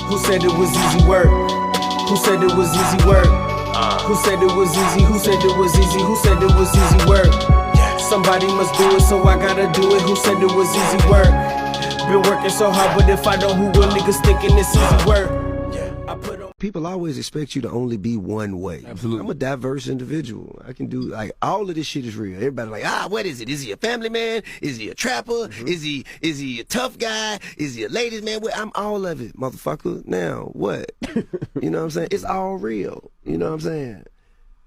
Who said it was easy work? Who said it was easy work? Who said it was easy? Who said it was easy? Who said it was easy work? Somebody must do it, so I gotta do it. Who said it was easy work? Been working so hard, but if I don't, who will? Niggas thinking it's easy work. I put on. People always expect you to only be one way. Absolutely. I'm a diverse individual. I can do, like, all of this shit is real. Everybody like, what is it? Is he a family man? Is he a trapper? Is he a tough guy? Is he a ladies man? Well, I'm all of it, motherfucker. Now, what? You know what I'm saying? It's all real. You know what I'm saying?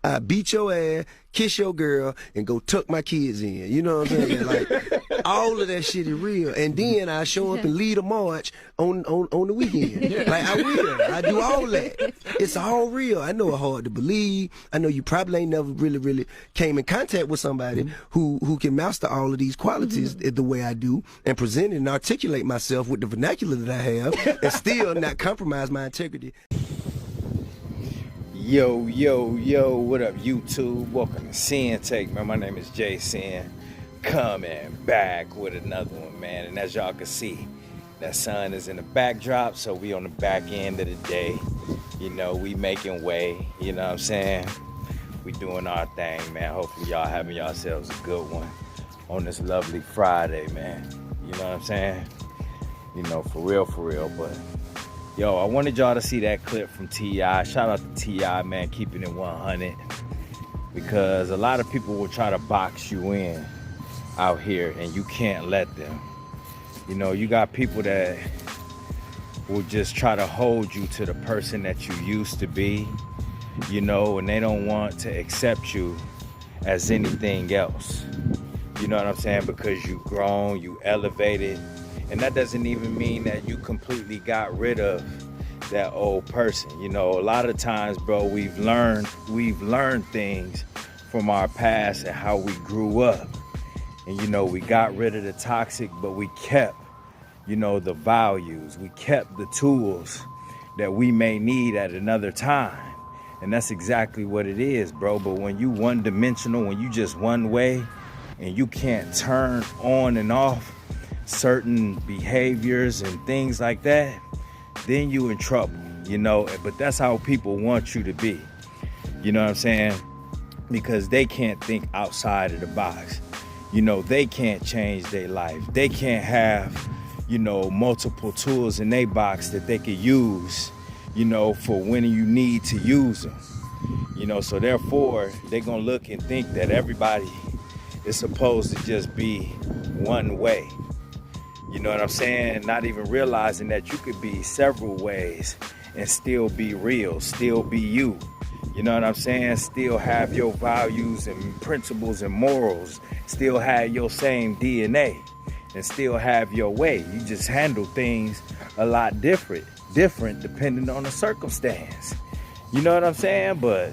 I beat your ass, kiss your girl, and go tuck my kids in. You know what I'm saying? Like, all of that shit is real. And then I show up and lead a march on the weekend. Like, I will. I do all that. It's all real. I know it's hard to believe. I know you probably ain't never really came in contact with somebody who can master all of these qualities the way I do and present and articulate myself with the vernacular that I have and still not compromise my integrity. Yo, what up, YouTube? Welcome to Sinn-Take, man. My name is Sin, coming back with another one, man. And as y'all can see, that sun is in the backdrop, so we on the back end of the day. You know, we making way, you know what I'm saying? We doing our thing, man. Hopefully y'all having yourselves a good one on this lovely Friday, man. You know what I'm saying? You know, for real, but yo, I wanted y'all to see that clip from T.I. Shout out to T.I., man, keeping it 100. Because a lot of people will try to box you in out here, and you can't let them. You know, you got people that will just try to hold you to the person that you used to be, you know, and they don't want to accept you as anything else. You know what I'm saying? Because you've grown, you elevated. And that doesn't even mean that you completely got rid of that old person. You know, a lot of times, bro, we've learned things from our past and how we grew up. And, you know, we got rid of the toxic, but we kept, you know, the values. We kept the tools that we may need at another time. And that's exactly what it is, bro. But when you one-dimensional, when you just one way, and you can't turn on and off certain behaviors and things like that, then you in trouble, you know. But that's how people want you to be, you know what I'm saying? Because they can't think outside of the box. You know, they can't change their life. They can't have, you know, multiple tools in their box that they could use, you know, for when you need to use them. You know, so therefore, they're gonna look and think that everybody is supposed to just be one way. You know what I'm saying? Not even realizing that you could be several ways and still be real, still be you. You know what I'm saying? Still have your values and principles and morals, still have your same DNA, and still have your way. You just handle things a lot different depending on the circumstance. You know what I'm saying? But,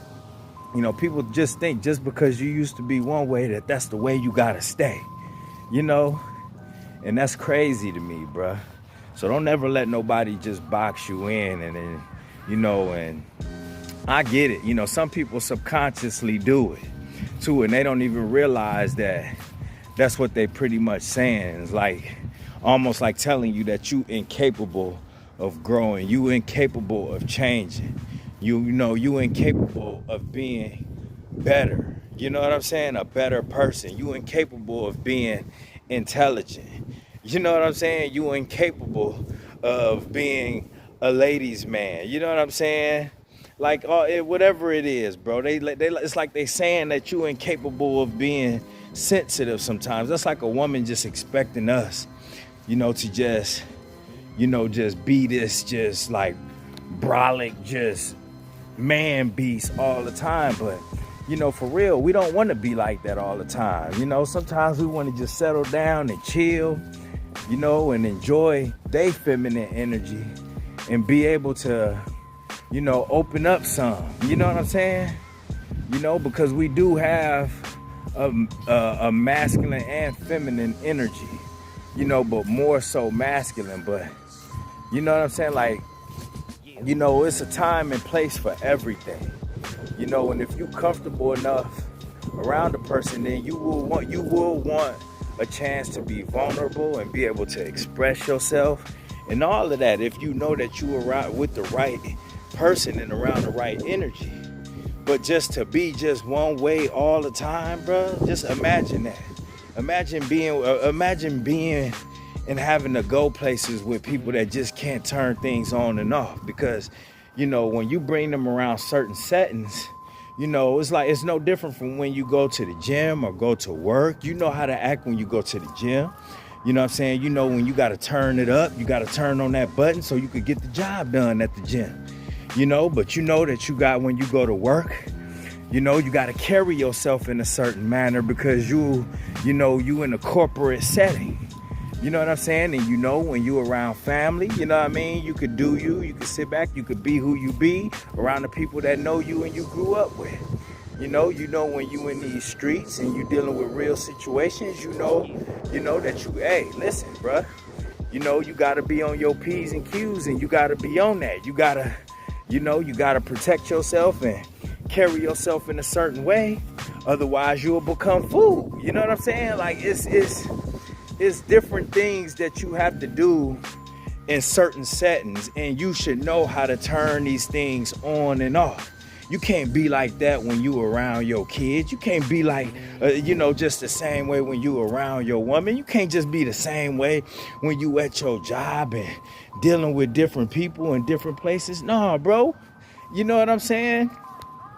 you know, people just think just because you used to be one way that that's the way you gotta stay, you know? And that's crazy to me, bruh. So don't ever let nobody just box you in and then, you know, and I get it. You know, some people subconsciously do it too, and they don't even realize that that's what they pretty much saying. It's like, almost like telling you that you incapable of growing, you incapable of changing. You know, you incapable of being better. You know what I'm saying? A better person. You incapable of being intelligent. You know what I'm saying? You incapable of being a ladies' man. You know what I'm saying? Like, whatever it is, bro. It's like they saying that you incapable of being sensitive sometimes. That's like a woman just expecting us, you know, to just, you know, just be this just like brolic, just man beast all the time. But, you know, for real, we don't want to be like that all the time. You know, sometimes we want to just settle down and chill, you know, and enjoy their feminine energy and be able to, you know, open up some. You know what I'm saying? You know, because we do have a masculine and feminine energy, you know, but more so masculine. But, you know what I'm saying? Like, you know, it's a time and place for everything. You know, and if you're comfortable enough around a person, then you will want a chance to be vulnerable and be able to express yourself and all of that, if you know that you around with the right person and around the right energy. But just to be just one way all the time, bro, just imagine that. Imagine being and having to go places with people that just can't turn things on and off. Because, you know, when you bring them around certain settings, you know, it's like, it's no different from when you go to the gym or go to work. You know how to act when you go to the gym. You know what I'm saying? You know when you got to turn it up, you got to turn on that button so you could get the job done at the gym. You know, but you know that you got, when you go to work, you know, you got to carry yourself in a certain manner because you know, you in a corporate setting. You know what I'm saying? And you know, when you around family, you know what I mean? You could do you could sit back, you could be who you be around the people that know you and you grew up with. You know when you in these streets and you dealing with real situations, you know that you, hey, listen, bruh. You know, you got to be on your P's and Q's and you got to be on that. You got to protect yourself and carry yourself in a certain way. Otherwise, you'll become food. You know what I'm saying? Like, it's different things that you have to do in certain settings, and you should know how to turn these things on and off. You can't be like that when you around your kids. You can't be like, just the same way when you around your woman. You can't just be the same way when you at your job and dealing with different people in different places. No, bro. You know what I'm saying?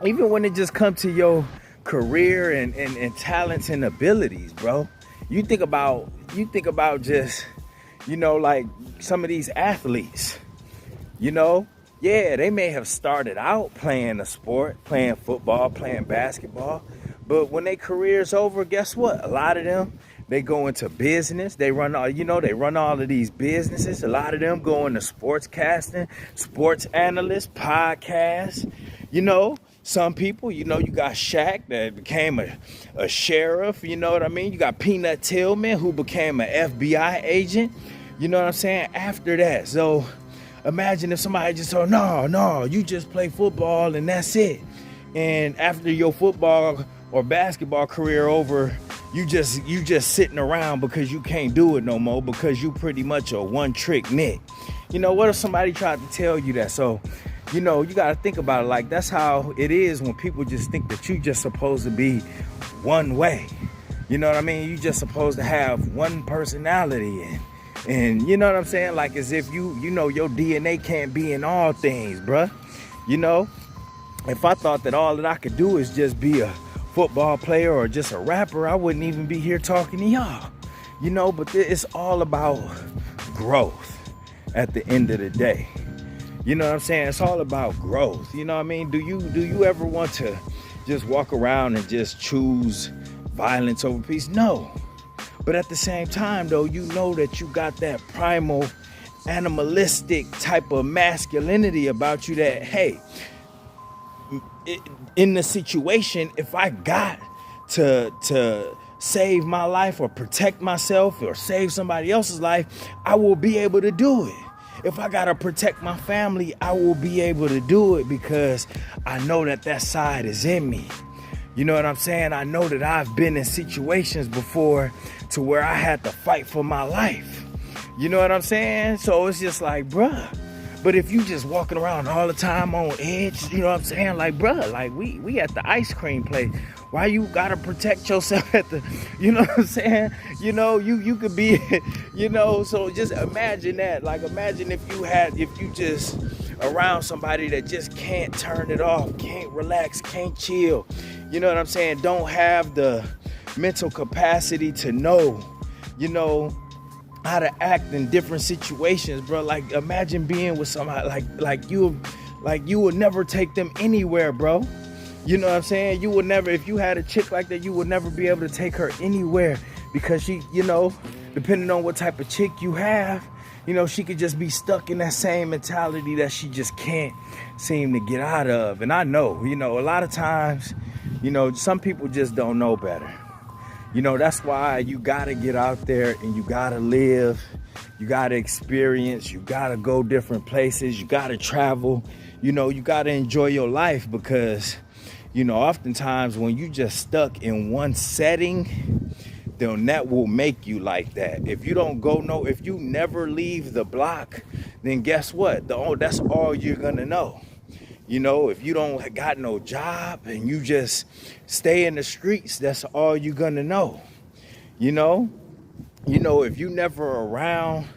Even when it just comes to your career and talents and abilities, bro. You think about just, like some of these athletes, yeah, they may have started out playing a sport, playing football, playing basketball, but when their career's over, guess what? A lot of them, they go into business. They run all of these businesses. A lot of them go into sportscasting, sports analysts, podcasts, Some people, you got Shaq that became a sheriff, you know what I mean? You got Peanut Tillman who became an FBI agent, you know what I'm saying, after that. So imagine if somebody just told, no, you just play football and that's it. And after your football or basketball career over, you just sitting around because you can't do it no more because you pretty much a one-trick Nick. What if somebody tried to tell you that? So, you got to think about it. Like, that's how it is when people just think that you just supposed to be one way. You know what I mean? You just supposed to have one personality and you know what I'm saying? Like, as if your DNA can't be in all things, bruh. If I thought that all that I could do is just be a football player or just a rapper, I wouldn't even be here talking to y'all. But it's all about growth at the end of the day. You know what I'm saying? It's all about growth. You know what I mean? Do you ever want to just walk around and just choose violence over peace? No. But at the same time, though, you know that you got that primal, animalistic type of masculinity about you that, hey, in the situation, if I got to save my life or protect myself or save somebody else's life, I will be able to do it. If I gotta protect my family, I will be able to do it because I know that side is in me. You know what I'm saying? I know that I've been in situations before to where I had to fight for my life. You know what I'm saying? So it's just like, bruh. But if you just walking around all the time on edge, you know what I'm saying? Like, bruh, like we at the ice cream place. Why you gotta protect yourself at the, you know what I'm saying? You could be, so just imagine that. Like, imagine if you just around somebody that just can't turn it off, can't relax, can't chill. You know what I'm saying? Don't have the mental capacity to know, how to act in different situations, bro. Like, imagine being with somebody like you would never take them anywhere, bro. You know what I'm saying? You would never, if you had a chick like that, you would never be able to take her anywhere because she, depending on what type of chick you have, she could just be stuck in that same mentality that she just can't seem to get out of. And I know, a lot of times, some people just don't know better. That's why you gotta get out there and you gotta live, you gotta experience, you gotta go different places, you gotta travel, you gotta enjoy your life because, oftentimes when you just stuck in one setting, then that will make you like that. If you don't go if you never leave the block, then guess what? That's all you're gonna know. You know, if you don't got no job and you just stay in the streets, that's all you're gonna know. You know, if you never around,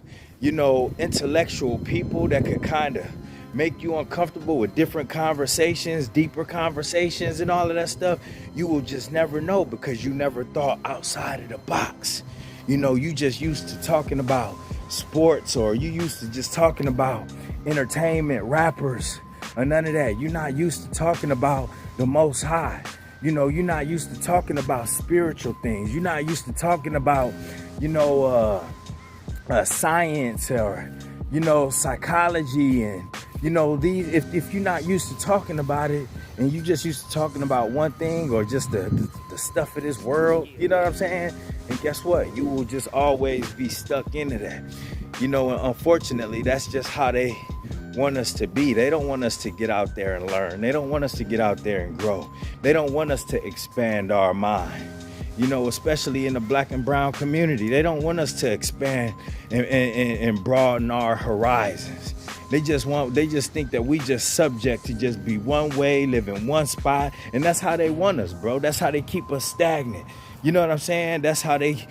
intellectual people that could kind of make you uncomfortable with different conversations, deeper conversations and all of that stuff, you will just never know because you never thought outside of the box. You just used to talking about sports, or you used to just talking about entertainment, rappers, or none of that. You're not used to talking about the Most High. You're not used to talking about spiritual things. You're not used to talking about, science or, psychology and, these. If you're not used to talking about it and you just used to talking about one thing or just the stuff of this world, you know what I'm saying? And guess what? You will just always be stuck into that. And unfortunately, that's just how they want us to be. They don't want us to get out there and learn. They don't want us to get out there and grow. They don't want us to expand our mind. Especially in the black and brown community, they don't want us to expand and broaden our horizons. They just think that we just subject to just be one way, live in one spot, and that's how they want us, bro. That's how they keep us stagnant. You know what I'm saying? That's how they,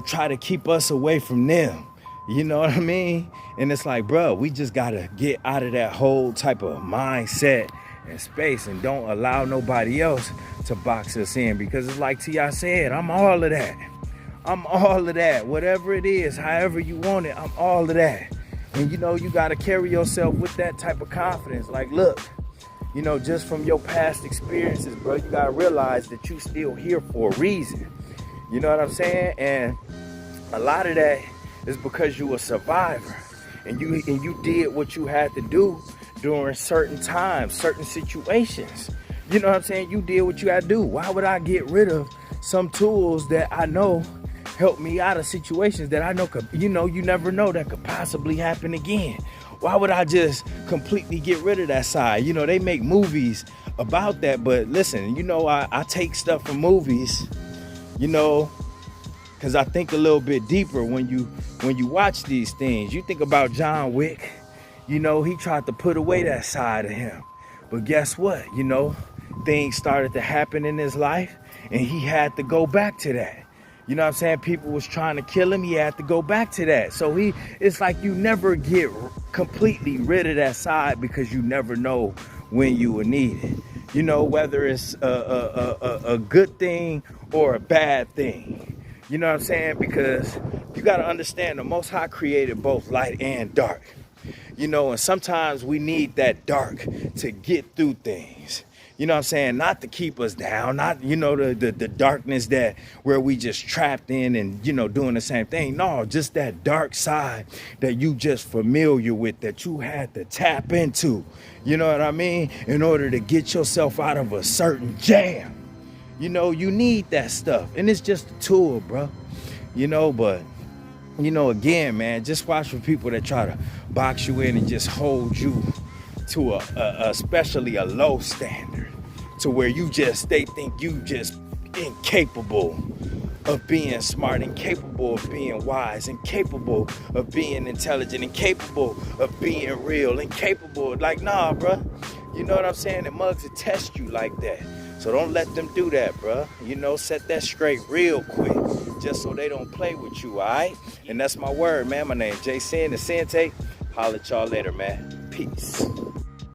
try to keep us away from them. You know what I mean? And it's like, bro, we just gotta get out of that whole type of mindset and space and don't allow nobody else to box us in, because it's like T.I. said, I'm all of that. I'm all of that. Whatever it is, however you want it, I'm all of that. And you gotta carry yourself with that type of confidence. Like, look, just from your past experiences, bro, you gotta realize that you still here for a reason. You know what I'm saying? And a lot of that is because you a survivor and you did what you had to do during certain times, certain situations. You know what I'm saying? You did what you had to do. Why would I get rid of some tools that I know help me out of situations that I know could, you never know that could possibly happen again? Why would I just completely get rid of that side? They make movies about that, but listen, I take stuff from movies, because I think a little bit deeper when you watch these things. You think about John Wick, he tried to put away that side of him. But guess what? Things started to happen in his life and he had to go back to that. You know what I'm saying? People was trying to kill him. He had to go back to that. So it's like you never get completely rid of that side because you never know when you will need it. Whether it's a good thing or a bad thing. You know what I'm saying? Because you got to understand the Most High created both light and dark. And sometimes we need that dark to get through things. You know what I'm saying? Not to keep us down, not, the darkness that where we just trapped in and, doing the same thing. No, just that dark side that you just familiar with, that you had to tap into. You know what I mean? In order to get yourself out of a certain jam. You need that stuff. And it's just a tool, bro. But again, man, just watch for people that try to box you in and just hold you to especially a low standard, to where they think you just incapable of being smart, incapable of being wise, incapable of being intelligent, incapable of being real, incapable. Like, nah, bro. You know what I'm saying? The mugs will test you like that. So don't let them do that, bro. Set that straight real quick, just so they don't play with you, all right? And that's my word, man. My name is Sinn, the Sinn-Take. Holla at y'all later, man. Peace.